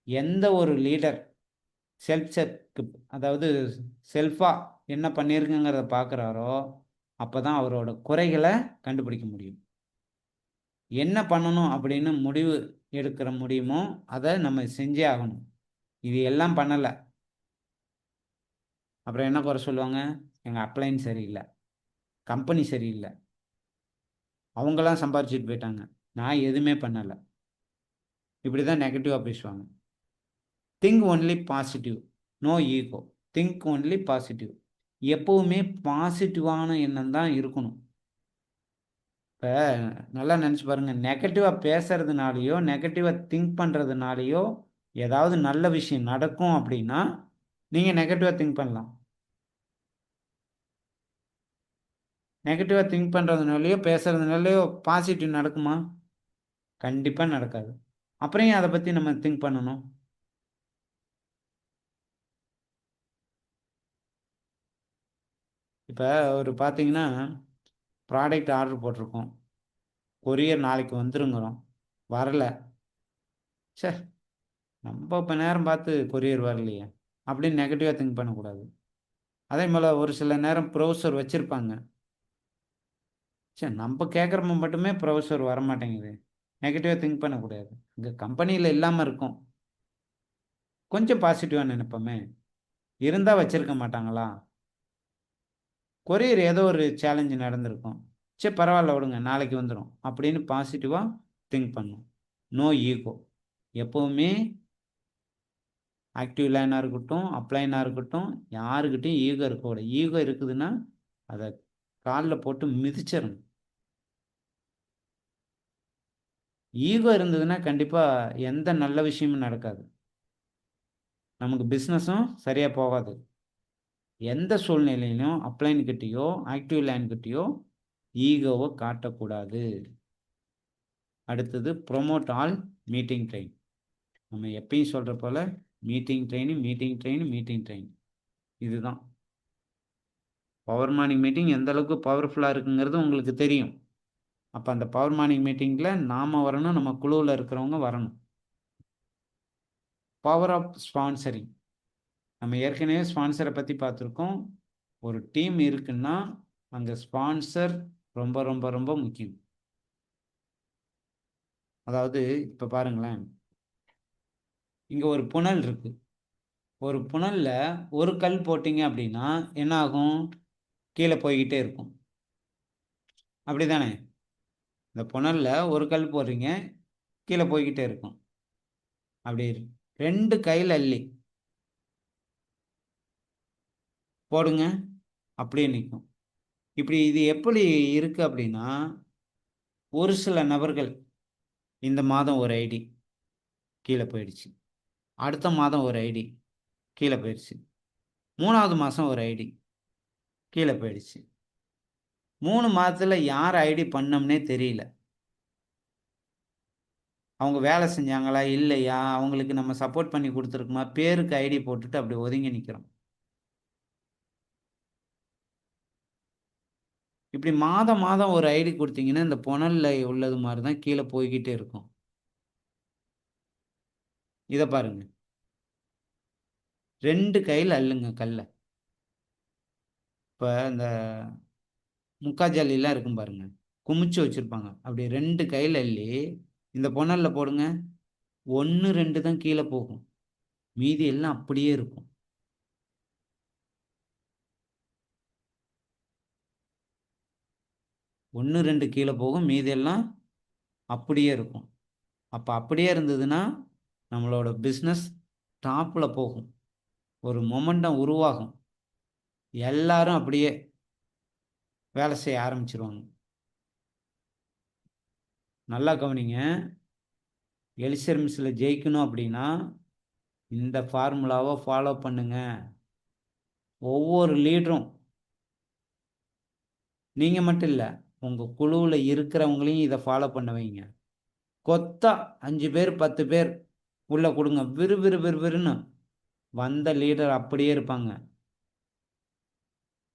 [SPEAKER 1] எந்த ஒரு லீடர் செல்ஃப் செக், அதாவது செல்ஃபாக என்ன பண்ணியிருக்குங்கிறத பார்க்குறாரோ அப்போ தான் அவரோட குறைகளை கண்டுபிடிக்க முடியும். என்ன பண்ணணும் அப்படின்னு முடிவு எடுக்கிற முடியுமோ அதை நம்ம செஞ்சே ஆகணும். இது எல்லாம் பண்ணலை அப்புறம் என்ன குறை சொல்லுவாங்க? எங்கள் அப்ளைன் சரியில்லை, கம்பெனி சரியில்லை, அவங்களாம் சம்பாரிச்சிட்டு போயிட்டாங்க, நான் எதுவுமே பண்ணலை. இப்படி தான் நெகட்டிவாக பேசுவாங்க. Think only positive, no ego. Think only positive. எப்பவுமே பாசிட்டிவான எண்ணம் தான் இருக்கணும். இப்போ நல்லா நினச்சி பாருங்கள், நெகட்டிவாக பேசுறதுனாலையோ நெகட்டிவாக திங்க் பண்ணுறதுனாலையோ ஏதாவது நல்ல விஷயம் நடக்கும் அப்படின்னா நீங்கள் நெகட்டிவாக திங்க் பண்ணலாம். நெகட்டிவாக திங்க் பண்ணுறதுனாலையோ பேசுறதுனாலையோ பாசிட்டிவ் நடக்குமா? கண்டிப்பாக நடக்காது. அப்புறம் ஏன் அதை பற்றி நம்ம திங்க் பண்ணணும்? இப்போ ஒரு பார்த்தீங்கன்னா, ப்ராடக்ட் ஆர்டர் போட்டிருக்கோம், கொரியர் நாளைக்கு வந்துருங்கிறோம், வரல. ச்சே, நம்ம இப்போ நேரம் பார்த்து கொரியர் வரலையே அப்படின்னு நெகட்டிவாக திங்க் பண்ணக்கூடாது. அதே போல் ஒரு சில நேரம் ப்ரௌசர் வச்சுருப்பாங்க, சரி நம்ம கேட்குறப்ப மட்டுமே ப்ரௌசர் வரமாட்டேங்குது, நெகட்டிவாக திங்க் பண்ணக்கூடாது. இங்கே கம்பெனியில் இல்லாமல் இருக்கும், கொஞ்சம் பாசிட்டிவாக நினைப்போமே. இருந்தால் வச்சுருக்க மாட்டாங்களா? கொரியர் ஏதோ ஒரு சேலஞ்சு நடந்திருக்கும், சரி பரவாயில்ல விடுங்க நாளைக்கு வந்துடும் அப்படின்னு பாசிட்டிவாக திங்க் பண்ணும். No ego. எப்போவுமே ஆக்டிவ் லைனாக இருக்கட்டும், அப்ளைனாக இருக்கட்டும், யாருக்கிட்டையும் ஈகோ இருக்கக்கூடாது. ஈகோ இருக்குதுன்னா அதை காலில் போட்டு மிதிச்சிடணும். ஈகோ இருந்ததுன்னா கண்டிப்பாக எந்த நல்ல விஷயமும் நடக்காது, நமக்கு பிஸ்னஸும் சரியாக போகாது. எந்த சூழ்நிலையிலும் அப்ளைன்கிட்டேயோ ஆக்டிவ் லைன்கிட்டேயோ ஈகோவை காட்டக்கூடாது. அடுத்தது ப்ரொமோட் ஆல் மீட்டிங் ட்ரெயின். நம்ம எப்பயும் சொல்கிற போல் meeting train, meeting train, meeting train. இதுதான் பவர் மார்னிங் மீட்டிங் எந்த அளவுக்கு பவர்ஃபுல்லாக இருக்குங்கிறது உங்களுக்கு தெரியும். அப்போ அந்த பவர் மார்னிங் மீட்டிங்கில் நாம் வரணும், நம்ம குழுவில் இருக்கிறவங்க வரணும். Power of sponsoring. நம்ம ஏற்கனவே ஸ்பான்சரை பற்றி பார்த்துருக்கோம். ஒரு டீம் இருக்குன்னா அங்கே ஸ்பான்சர் ரொம்ப ரொம்ப ரொம்ப முக்கியம். அதாவது இப்போ பாருங்களேன், இங்கே ஒரு புனல் இருக்கு, ஒரு புனலில் ஒரு கல் போட்டிங்க அப்படின்னா என்ன ஆகும்? கீழே போய்கிட்டே இருக்கும், அப்படி தானே? இந்த புனலில் ஒரு கல் போடுறீங்க, கீழே போய்கிட்டே இருக்கும். அப்படி 2 கையில் அள்ளி போடுங்க, அப்படியே நிற்கும். இப்படி இது எப்படி இருக்கு அப்படின்னா, ஒரு சில நபர்கள் இந்த மாதம் ஒரு ஐடி கீழே போயிடுச்சு, அடுத்த மாதம் ஒரு ஐடி கீழே போயிடுச்சு, 3வது மாதம் ஒரு ஐடி கீழே போயிடுச்சு. 3 மாதத்தில் யார் ஐடி பண்ணோம்னே தெரியல. அவங்க வேலை செஞ்சாங்களா இல்லையா, அவங்களுக்கு நம்ம சப்போர்ட் பண்ணி கொடுத்துருக்குமா, பேருக்கு ஐடி போட்டுட்டு அப்படி ஒதுங்கி நிற்கிறோம். இப்படி மாதம் மாதம் ஒரு ஐடி கொடுத்தீங்கன்னா இந்த புனலில் உள்ளது மாதிரி தான் கீழே போய்கிட்டே இருக்கும். இதை பாருங்க, 2 கையில் அள்ளுங்க கல்லை. இப்போ இந்த முக்கா ஜல்லிலாம் இருக்கும் பாருங்க, குமிச்சு வச்சுருப்பாங்க, அப்படி 2 கையில் அள்ளி இந்த புனலில் போடுங்க. 1 2 தான் கீழே போகும், மீதி எல்லாம் அப்படியே இருக்கும். ஒன்று 2 கீழே போகும், மீதி எல்லாம் அப்படியே இருக்கும். அப்போ அப்படியே இருந்ததுன்னா நம்மளோட பிஸ்னஸ் டாப்பில் போகும், ஒரு மொமெண்டம் உருவாகும், எல்லாரும் அப்படியே வேலை செய்ய ஆரம்பிச்சிருவாங்க. நல்லா கவனிங்க, எலிசர் மிஸ்ஸில் ஜெயிக்கணும் அப்படின்னா இந்த ஃபார்முலாவை ஃபாலோ பண்ணுங்க. ஒவ்வொரு லீடரும், நீங்கள் மட்டும் இல்லை, உங்கள் குழுவில் இருக்கிறவங்களையும் இதை ஃபாலோ பண்ண வைங்க. கொத்தா 5 பேர் 10 பேர் உள்ளே கொடுங்க, விறுவிறு விறுவிறுன்னு வந்த லீடர் அப்படியே இருப்பாங்க.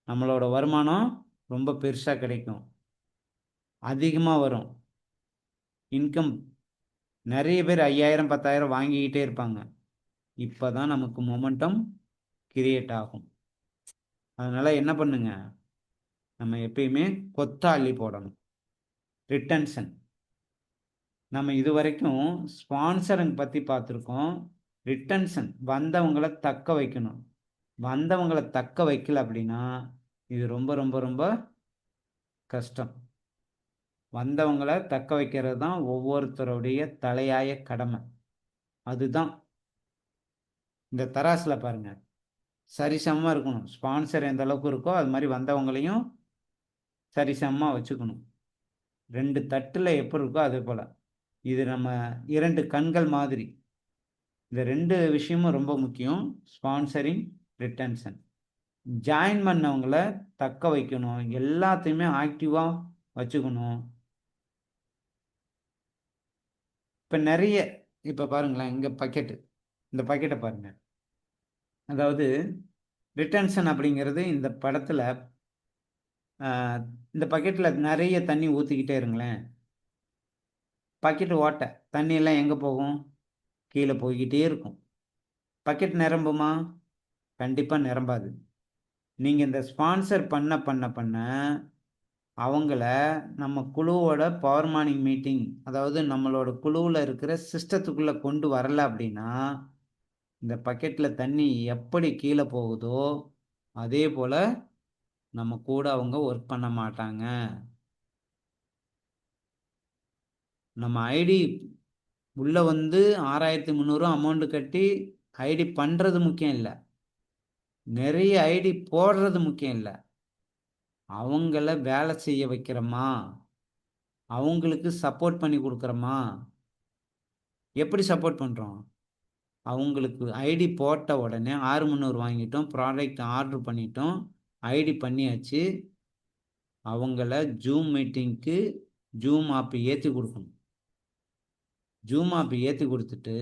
[SPEAKER 1] நம்மளோட வருமானம் ரொம்ப பெருசாக கிடைக்கும், அதிகமாக வரும். இன்கம் நிறைய பேர் 5000 10,000 வாங்கிக்கிட்டே இருப்பாங்க. இப்போ தான் நமக்கு மொமெண்டம் கிரியேட் ஆகும். அதனால் என்ன பண்ணுங்க, நம்ம எப்பயுமே கொத்தாளி போடணும். ரிட்டன்ஷன். நம்ம இது வரைக்கும் ஸ்பான்சரிங் பற்றி பார்த்துருக்கோம். ரிட்டன்ஷன், வந்தவங்களை தக்க வைக்கணும். வந்தவங்களை தக்க வைக்கல அப்படின்னா இது ரொம்ப ரொம்ப ரொம்ப கஷ்டம். வந்தவங்கள தக்க வைக்கிறது தான் ஒவ்வொருத்தருடைய தலையாய கடமை. அதுதான் இந்த தராசுல பாருங்க. சரிசமமா இருக்கணும். ஸ்பான்சர் எந்த அளவுக்கு இருக்கோ, அது மாரி வந்தவங்களையும் சரிசமமா வச்சுக்கணும். 2 தட்டுல எப்படி இருக்கோ அதே போல. இது நம்ம 2 கண்கள் மாதிரி. இந்த 2 விஷயமும் ரொம்ப முக்கியம். Sponsoring, retention. ஜாயின் பண்ணவங்கள தக்க வைக்கணும். எல்லாத்தையுமே ஆக்டிவா வச்சுக்கணும். இப்ப நெறைய இப்ப பாருங்களேன், இங்க பக்கெட்டு. இந்த பக்கெட்ட பாருங்க. அதாவது ரிட்டன்ஷன் அப்படிங்கிறது இந்த படத்துல அ இந்த பக்கெட்ல நெறைய தண்ணி ஊத்திக்கிட்டே இருங்களேன். பக்கெட் ஓட்டை. தண்ணி எல்லாம் எங்க போகும்? கீழ போய்க்கிட்டே இருக்கும். பக்கெட் நிரம்புமா? கண்டிப்பா நிரம்பாது. நீங்க இந்த ஸ்பான்சர் பண்ண அவங்கள நம்ம குழுவோட பவர் மார்னிங் மீட்டிங், அதாவது நம்மளோட குழுவுல இருக்கிற சிஸ்டத்துக்குள்ள கொண்டு வரல அப்படின்னா, இந்த பக்கெட்ல தண்ணி எப்படி கீழ போகுதோ, அதே போல நம்ம கூட அவங்க ஒர்க் பண்ண மாட்டாங்க. நம்ம ஐடி உள்ள வந்து 6,300 அமௌண்ட் கட்டி ஐடி பண்றது முக்கியம் இல்ல. நெறைய ஐடி போடுறது முக்கியம் இல்ல. அவங்கள வேலை செய்ய வைக்கிறோமா? அவங்களுக்கு சப்போர்ட் பண்ணி குடுக்குறோமா? எப்படி சப்போர்ட் பண்றோம்? அவங்களுக்கு ஐடி போட்ட உடனே 6,300 வாங்கிட்டோம். ப்ராடக்ட் ஆர்டர் பண்ணிட்டோம். ஐடி பண்ணியாச்சு. அவங்கள ஜூம் மீட்டிங்க்கு ஜூம் ஆப் ஏத்தி குடுக்கணும். ஜூம் ஆப் ஏத்தி குடுத்துட்டு,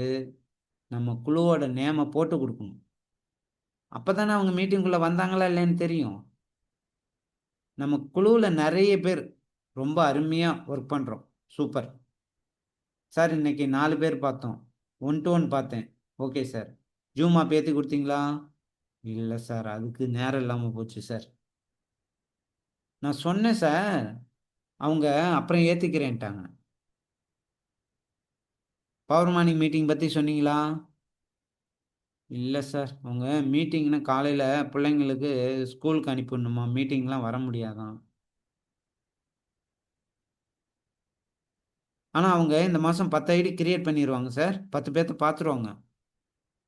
[SPEAKER 1] நம்ம குழுவோட நேம போட்டு குடுக்கணும். அப்பதானே அவங்க மீட்டிங்குள்ள வந்தாங்களா இல்லையான்னு தெரியும். நம்ம குழுவுல நெறைய பேர் ரொம்ப அருமையா ஒர்க் பண்றோம். சூப்பர். சார் இன்னைக்கு 4 பேர் பார்த்தோம். ஒன் டூ ஒன் பார்த்தேன். Okay sir. ஜூம் ஆப் ஏத்தி குடுத்தீங்களா? இல்ல சார். அதுக்கு நேரம் இல்லாம போச்சு சார். நான் சொன்னேன் சார். அவங்க அப்புறம் ஏத்திக்கிறேன்ட்டாங்க. பவர் மார்னிங் மீட்டிங் பத்தி சொன்னீங்களா? இல்ல சார். அவங்க மீட்டிங்ன்னா காலையில பிள்ளைங்களுக்கு ஸ்கூலுக்கு அனுப்பிவிடணுமா, மீட்டிங்லாம் வர முடியாதாம். ஆனா அவங்க இந்த மாசம் 10 ஐடி கிரியேட் பண்ணிருவாங்க சார். 10 பேத்த பார்த்துருவாங்க.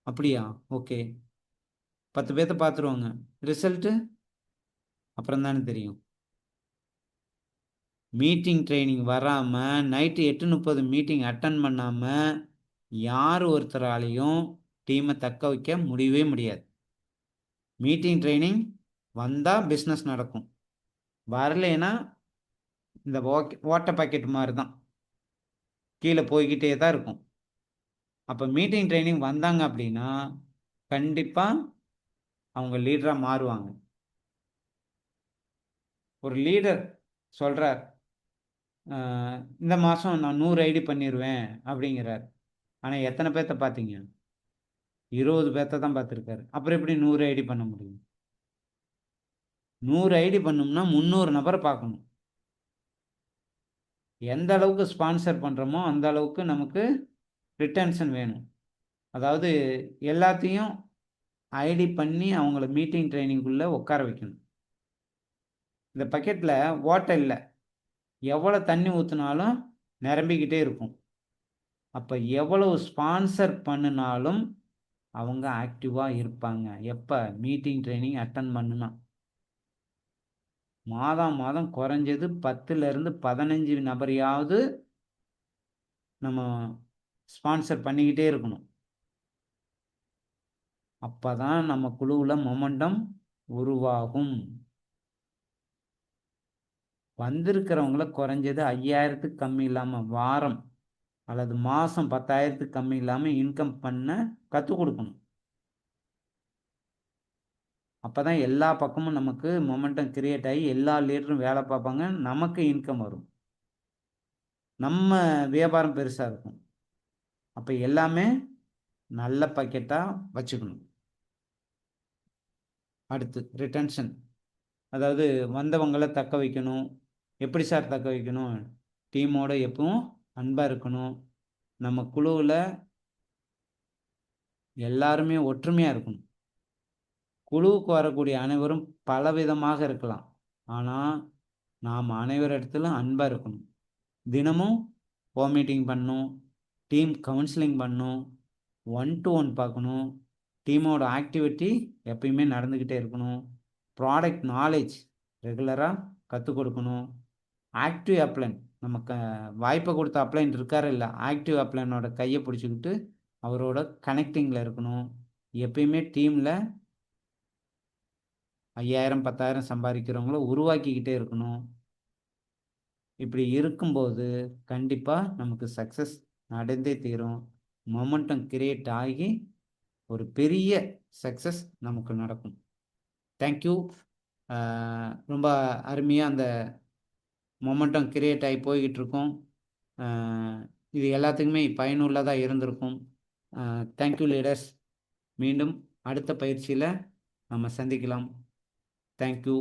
[SPEAKER 1] அப்படியா? ஓகே. 10 பேத்த பார்த்துருவாங்க. ரிசல்ட்டு? அப்புறம் தானே தெரியும். மீட்டிங் ட்ரெய்னிங் வராம, நைட்டு 8:30 மீட்டிங் அட்டெண்ட் பண்ணாம, யார் ஒருத்தராலயும் டீம தக்க வைக்க முடியவே முடியாது. மீட்டிங் ட்ரெய்னிங் வந்தா பிசினஸ் நடக்கும். வரலைன்னா, இந்த ஓட்ட பாக்கெட் மாரி தான். கீழ போய்க்கிட்டே தான் இருக்கும். அப்ப மீட்டிங் ட்ரெய்னிங் வந்தாங்க அப்படின்னா, கண்டிப்பா அவங்க லீடரா மாறுவாங்க. ஒரு லீடர் சொல்றார், "அ இந்த மாசம் நான் 100 ஐடி பண்ணிருவேன்" அப்படிங்கிறார். ஆனா எத்தன பேத்த பார்த்தீங்க? 20 பேத்த தான் பார்த்திருக்காரு. அப்புறம் எப்படி 100 ஐடி பண்ண முடியும்? 100 ஐடி பண்ணணும்னா 300 நபர பார்க்கணும். எந்த அளவுக்கு ஸ்பான்சர் பண்றோமோ, அந்த அளவுக்கு நமக்கு ரிட்டன்ஷன் வேணும். அதாவது எல்லாத்தையும் ஐடி பண்ணி அவங்கள மீட்டிங் ட்ரெய்னிங்குள்ள உட்கார வைக்கணும். இந்த பக்கெட்ல ஓட்டை இல்ல. எவ்வளோ தண்ணி ஊத்துனாலும் நிரம்பிக்கிட்டே இருக்கும். அப்ப எவ்வளவு ஸ்பான்சர் பண்ணுனாலும் அவங்க ஆக்டிவா இருப்பாங்க. எப்ப? மீட்டிங் ட்ரெய்னிங் அட்டெண்ட் பண்ணுனா. மாதம் குறைஞ்சது 10லிருந்து 15 நபரையாவது நம்ம ஸ்பான்சர் பண்ணிக்கிட்டே இருக்கணும். அப்பதான் நம்ம குழுவுல மொமெண்டம் உருவாகும். வந்திருக்கிறவங்கள குறைஞ்சது 5,000த்துக்கு கம்மி இல்லாம வாரம் அல்லது மாசம் 10,000த்துக்கு கம்மி இல்லாம இன்கம் பண்ண கத்துக் குடுக்கணும். அப்பதான் எல்லா பக்கமும் நமக்கு மொமெண்டம் கிரியேட் ஆகி எல்லா லீடரும் வேலை பார்ப்பாங்க. நமக்கு இன்கம் வரும். நம்ம வியாபாரம் பெருசா இருக்கும். அப்ப எல்லாமே நல்ல பாக்கெட்டா வச்சுக்கணும். அடுத்து ரிட்டன்ஷன். அதாவது வந்தவங்கள தக்க வைக்கணும். எப்படி சார் தக்க வைக்கணும்? டீமோட எப்பவும் அன்பா இருக்கணும். நம்ம குழுவுல எல்லாருமே ஒற்றுமையா இருக்கணும். குழுவுக்கு வரக்கூடிய அனைவரும் பலவிதமாக இருக்கலாம். ஆனா, நாம் அனைவரிடத்திலும் அன்பா இருக்கணும். தினமும் ஹோம் மீட்டிங் பண்ணணும். டீம் கவுன்சிலிங் பண்ணணும். ஒன் டூ ஒன் பார்க்கணும். டீமோட ஆக்டிவிட்டி எப்பயுமே நடந்துக்கிட்டே இருக்கணும். ப்ராடக்ட் நாலேட்ஜ் ரெகுலரா கத்துக் கொடுக்கணும். ஆக்டிவ் அப்ளைன் நமக்கு வாய்ப்பை கொடுத்த அப்ளைன் இருக்காரு இல்ல, ஆக்டிவ் அப்ளைனோட கையை பிடிச்சிக்கிட்டு அவரோட கனெக்டிங்கில் இருக்கணும். எப்பயுமே டீமில் 5000 10,000 சம்பாதிக்கிறவங்கள உருவாக்கிக்கிட்டே இருக்கணும். இப்படி இருக்கும்போது கண்டிப்பாக நமக்கு சக்ஸஸ் நடந்தே தீரும். மொமெண்டம் கிரியேட் ஆகி ஒரு பெரிய சக்ஸஸ் நமக்கு நடக்கும். தேங்க்யூ. ரொம்ப அருமையாக அந்த மொமெண்டம் கிரியேட் ஆகி போய்கிட்டு இருக்கோம். இது எல்லாத்துக்குமே பயனுள்ளதாக இருந்திருக்கும். Thank you leaders. மீண்டும் அடுத்த பயிற்சியில் நம்ம சந்திக்கலாம். தேங்க்யூ.